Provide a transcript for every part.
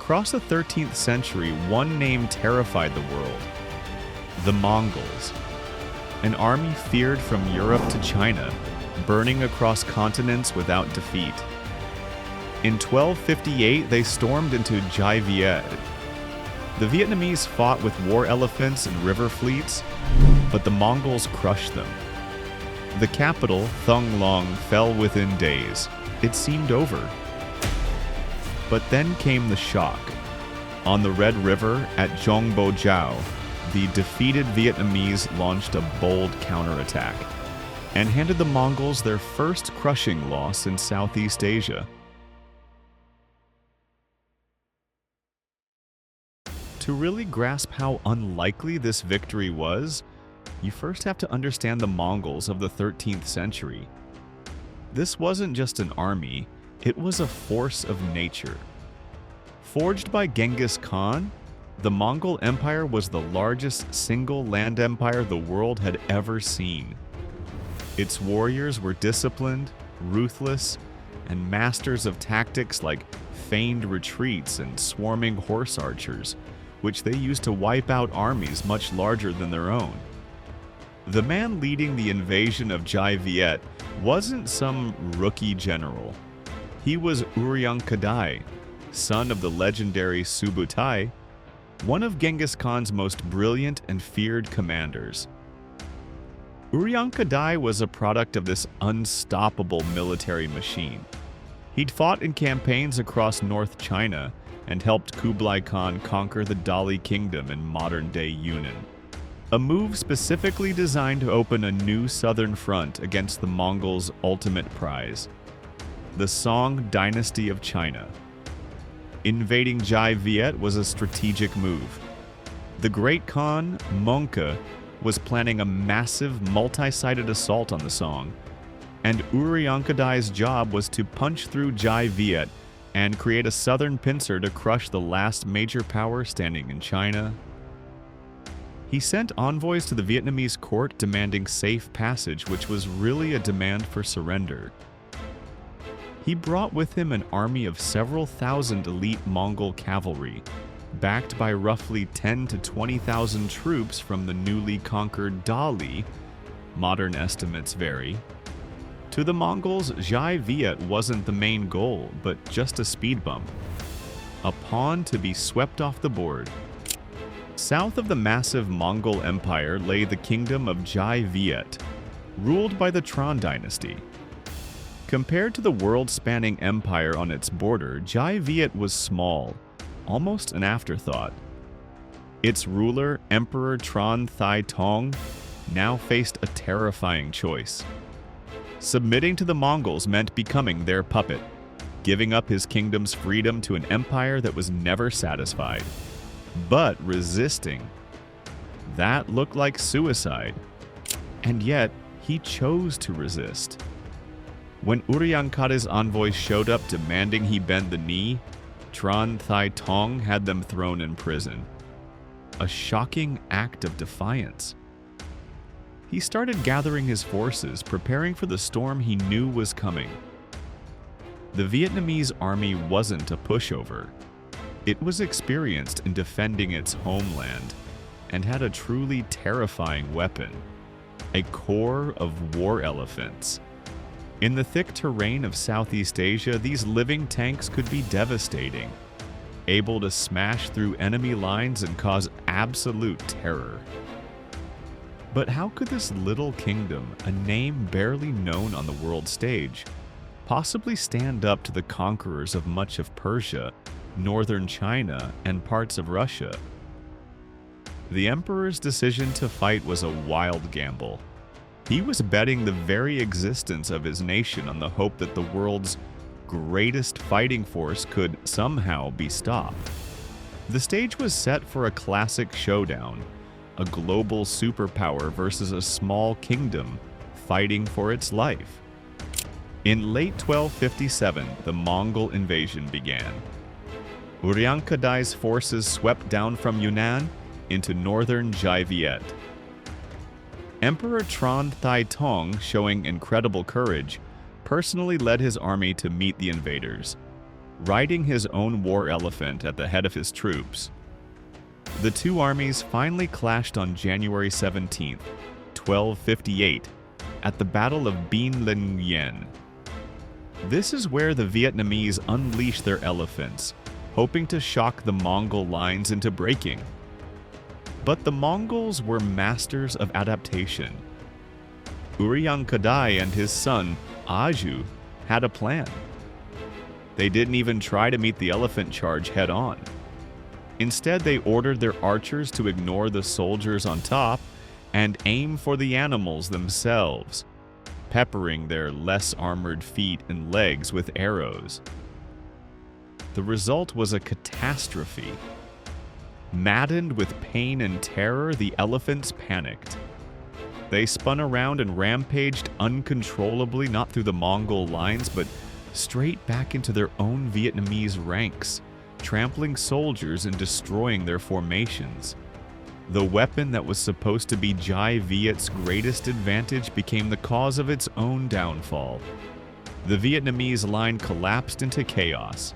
Across the 13th century, one name terrified the world: the Mongols. An army feared from Europe to China, burning across continents without defeat. In 1258, they stormed into Đại Việt. The Vietnamese fought with war elephants and river fleets, but the Mongols crushed them. The capital, Thung Long, fell within days. It seemed over. But then came the shock. On the Red River at Dong Bo Jiao, the defeated Vietnamese launched a bold counterattack and handed the Mongols their first crushing loss in Southeast Asia. To really grasp how unlikely this victory was, you first have to understand the Mongols of the 13th century. This wasn't just an army, it was a force of nature. Forged by Genghis Khan, the Mongol Empire was the largest single land empire the world had ever seen. Its warriors were disciplined, ruthless, and masters of tactics like feigned retreats and swarming horse archers, which they used to wipe out armies much larger than their own. The man leading the invasion of Đại Việt wasn't some rookie general. He was Uriyangqadai, son of the legendary Subutai, one of Genghis Khan's most brilliant and feared commanders. Uriyangqadai was a product of this unstoppable military machine. He'd fought in campaigns across North China and helped Kublai Khan conquer the Dali Kingdom in modern-day Yunnan, a move specifically designed to open a new southern front against the Mongols' ultimate prize, the Song Dynasty of China. Invading Đại Việt was a strategic move. The Great Khan, Mongol, was planning a massive multi-sided assault on the Song, and Uriyangqadai's job was to punch through Đại Việt and create a southern pincer to crush the last major power standing in China. He sent envoys to the Vietnamese court demanding safe passage, which was really a demand for surrender. He brought with him an army of several thousand elite Mongol cavalry, backed by roughly 10,000 to 20,000 troops from the newly conquered Dali, modern estimates vary. To the Mongols, Đại Việt wasn't the main goal, but just a speed bump, a pawn to be swept off the board. South of the massive Mongol Empire lay the kingdom of Đại Việt, ruled by the Tran dynasty. Compared to the world-spanning empire on its border, Đại Việt was small, almost an afterthought. Its ruler, Emperor Trần Thái Tông, now faced a terrifying choice. Submitting to the Mongols meant becoming their puppet, giving up his kingdom's freedom to an empire that was never satisfied. But resisting, that looked like suicide. And yet, he chose to resist. When Uriyangqadai's envoys showed up demanding he bend the knee, Trần Thái Tông had them thrown in prison. A shocking act of defiance. He started gathering his forces, preparing for the storm he knew was coming. The Vietnamese army wasn't a pushover. It was experienced in defending its homeland and had a truly terrifying weapon, a corps of war elephants. In the thick terrain of Southeast Asia, these living tanks could be devastating, able to smash through enemy lines and cause absolute terror. But how could this little kingdom, a name barely known on the world stage, possibly stand up to the conquerors of much of Persia, northern China, and parts of Russia? The emperor's decision to fight was a wild gamble. He was betting the very existence of his nation on the hope that the world's greatest fighting force could somehow be stopped. The stage was set for a classic showdown, a global superpower versus a small kingdom fighting for its life. In late 1257, the Mongol invasion began. Uriyangqadai's forces swept down from Yunnan into northern Đại Việt. Emperor Trần Thái Tông, showing incredible courage, personally led his army to meet the invaders. riding his own war elephant at the head of his troops. The two armies finally clashed on January 17, 1258, at the Battle of Bien Nguyen. This is where the Vietnamese unleashed their elephants, hoping to shock the Mongol lines into breaking. But the Mongols were masters of adaptation. Uriyangqadai and his son, Aju, had a plan. They didn't even try to meet the elephant charge head-on. Instead, they ordered their archers to ignore the soldiers on top and aim for the animals themselves, peppering their less armored feet and legs with arrows. The result was a catastrophe. Maddened with pain and terror, the elephants panicked. They spun around and rampaged uncontrollably, not through the Mongol lines, but straight back into their own Vietnamese ranks, trampling soldiers and destroying their formations. The weapon that was supposed to be Jai Viet's greatest advantage became the cause of its own downfall. The Vietnamese line collapsed into chaos.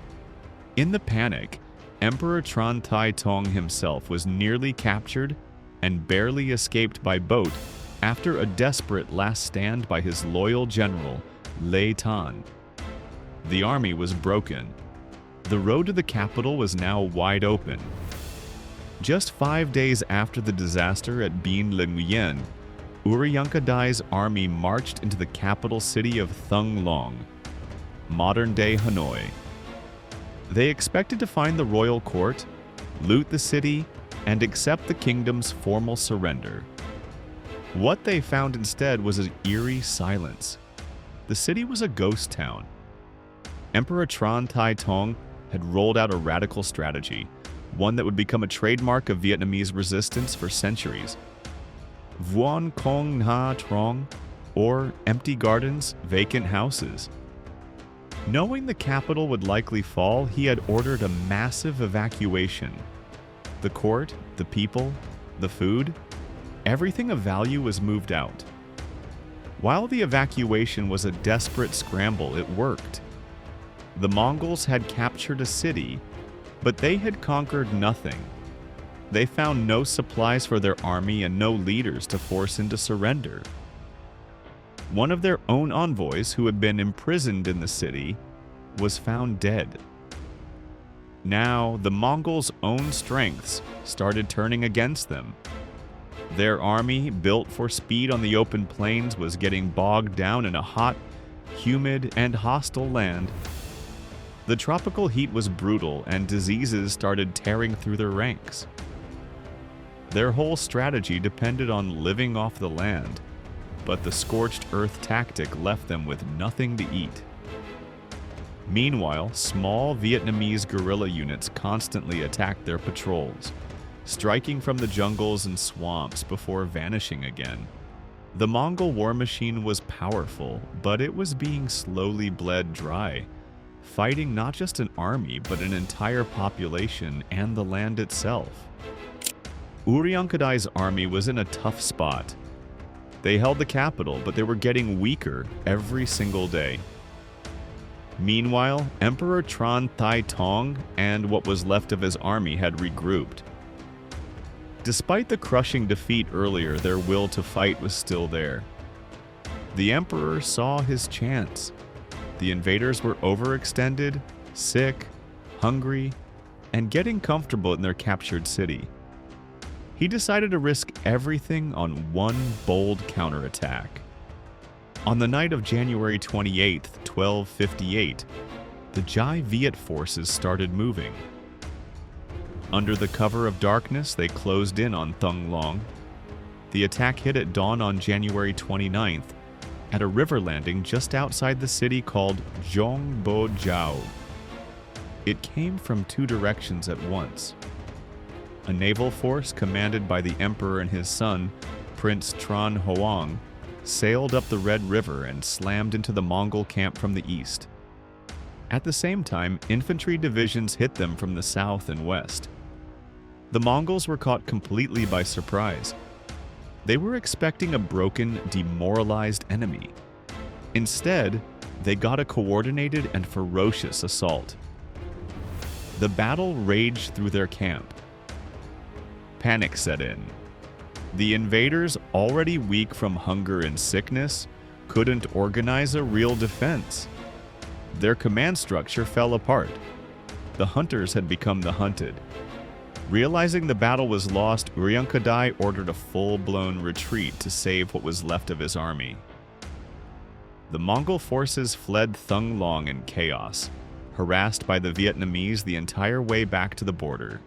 In the panic, Emperor Trần Thái Tông himself was nearly captured and barely escaped by boat after a desperate last stand by his loyal general, Lê Thanh. The army was broken. The road to the capital was now wide open. Just 5 days after the disaster at Bien Nguyen, Uriyangqadai's army marched into the capital city of Thăng Long, modern-day Hanoi. They expected to find the royal court, loot the city, and accept the kingdom's formal surrender. What they found instead was an eerie silence. The city was a ghost town. Emperor Trần Thái Tông had rolled out a radical strategy, one that would become a trademark of Vietnamese resistance for centuries. Vuong Công Nha Trong, or empty gardens, vacant houses. Knowing the capital would likely fall, he had ordered a massive evacuation. The court, the people, the food, everything of value was moved out. While the evacuation was a desperate scramble, it worked. The Mongols had captured a city, but they had conquered nothing. They found no supplies for their army and no leaders to force into surrender. One of their own envoys, who had been imprisoned in the city, was found dead. Now, the Mongols' own strengths started turning against them. Their army, built for speed on the open plains, was getting bogged down in a hot, humid, and hostile land. The tropical heat was brutal, and diseases started tearing through their ranks. Their whole strategy depended on living off the land, but the scorched earth tactic left them with nothing to eat. Meanwhile, small Vietnamese guerrilla units constantly attacked their patrols, striking from the jungles and swamps before vanishing again. The Mongol war machine was powerful, but it was being slowly bled dry, fighting not just an army, but an entire population and the land itself. Uriyangqadai's army was in a tough spot. They held the capital, but they were getting weaker every single day. Meanwhile, Emperor Trần Thái Tông and what was left of his army had regrouped. Despite the crushing defeat earlier, their will to fight was still there. The emperor saw his chance. The invaders were overextended, sick, hungry, and getting comfortable in their captured city. He decided to risk everything on one bold counterattack. On the night of January 28, 1258, the Jai Viet forces started moving. Under the cover of darkness, they closed in on Thăng Long. The attack hit at dawn on January 29th at a river landing just outside the city called Dong Bo Jiao. It came from two directions at once. A naval force commanded by the emperor and his son, Prince Tran Hoang, sailed up the Red River and slammed into the Mongol camp from the east. At the same time, infantry divisions hit them from the south and west. The Mongols were caught completely by surprise. They were expecting a broken, demoralized enemy. Instead, they got a coordinated and ferocious assault. the battle raged through their camp. Panic set in. The invaders, already weak from hunger and sickness, couldn't organize a real defense. Their command structure fell apart. The hunters had become the hunted. Realizing the battle was lost, Uriyangqadai ordered a full-blown retreat to save what was left of his army. The Mongol forces fled Thung Long in chaos, harassed by the Vietnamese the entire way back to the border.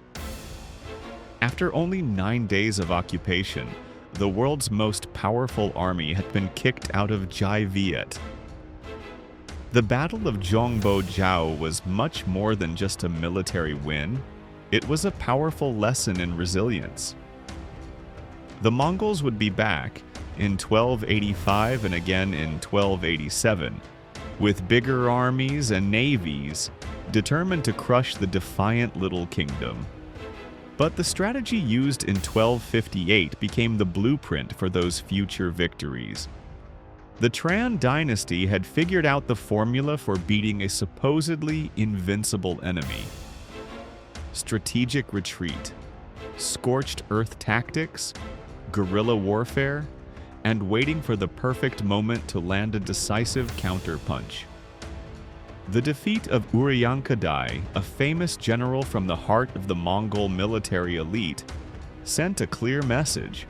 After only 9 days of occupation, the world's most powerful army had been kicked out of Đại Việt. The Battle of Zhongbo was much more than just a military win. It was a powerful lesson in resilience. The Mongols would be back in 1285 and again in 1287, with bigger armies and navies, determined to crush the defiant little kingdom. But the strategy used in 1258 became the blueprint for those future victories. The Tran dynasty had figured out the formula for beating a supposedly invincible enemy. Strategic retreat, scorched-earth tactics, guerrilla warfare, and waiting for the perfect moment to land a decisive counterpunch. The defeat of Uriyangqadai, a famous general from the heart of the Mongol military elite, sent a clear message.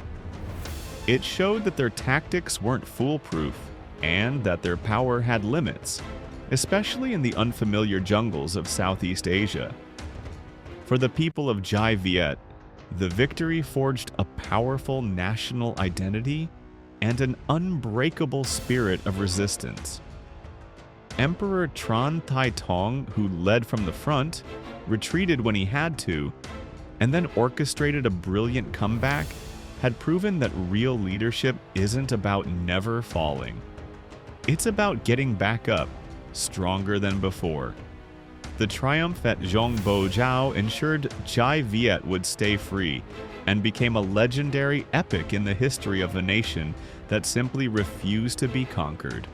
It showed that their tactics weren't foolproof and that their power had limits, especially in the unfamiliar jungles of Southeast Asia. For the people of Đại Việt, the victory forged a powerful national identity and an unbreakable spirit of resistance. Emperor Trần Thái Tông, who led from the front, retreated when he had to, and then orchestrated a brilliant comeback, had proven that real leadership isn't about never falling. It's about getting back up, stronger than before. The triumph at Zhongbo ensured Đại Việt would stay free and became a legendary epic in the history of a nation that simply refused to be conquered.